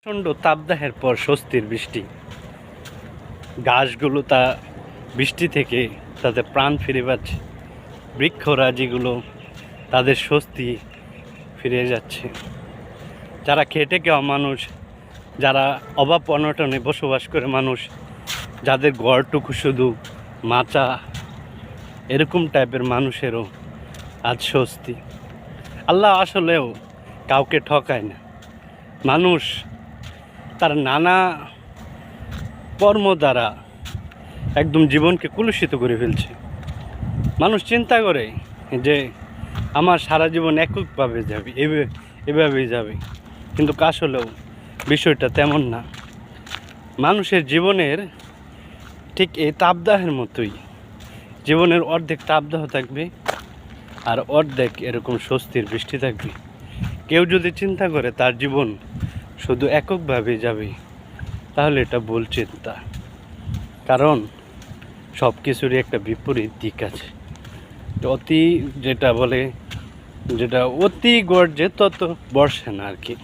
প্রচণ্ড তাপদাহের পর স্বস্তির বৃষ্টি। গাছগুলো বৃষ্টি থেকে তাদের প্রাণ ফিরে পাচ্ছে। বৃক্ষরাজিগুলো তাদের স্বস্তি ফিরে যাচ্ছে। যারা খেটে খাওয়া মানুষ, যারা অভাব অনটনে বসবাস করে মানুষ, যাদের ঘরটুকু শুধু মাচা, এরকম টাইপের মানুষেরও আজ স্বস্তি। আল্লাহ আসলেও কাউকে ঠকায় না। মানুষ তার নানা কর্ম দ্বারা একদম জীবনকে কলুষিত করে ফেলছে। মানুষ চিন্তা করে যে আমার সারা জীবন এককভাবে যাবে, এভাবেই যাবে, কিন্তু আসলেও বিষয়টা তেমন না। মানুষের জীবনের ঠিক এই তাপদাহের মতোই জীবনের অর্ধেক তাপদাহ থাকবে আর অর্ধেক এরকম স্বস্তির বৃষ্টি থাকবে। কেউ যদি চিন্তা করে তার জীবন শুধু এককভাবে যাবে, তাহলে এটা ভুল চিন্তা। কারণ সব কিছুরই একটা বিপরীত দিক আছে। যেটা অতি গর্জে তত বর্ষে না আর কি।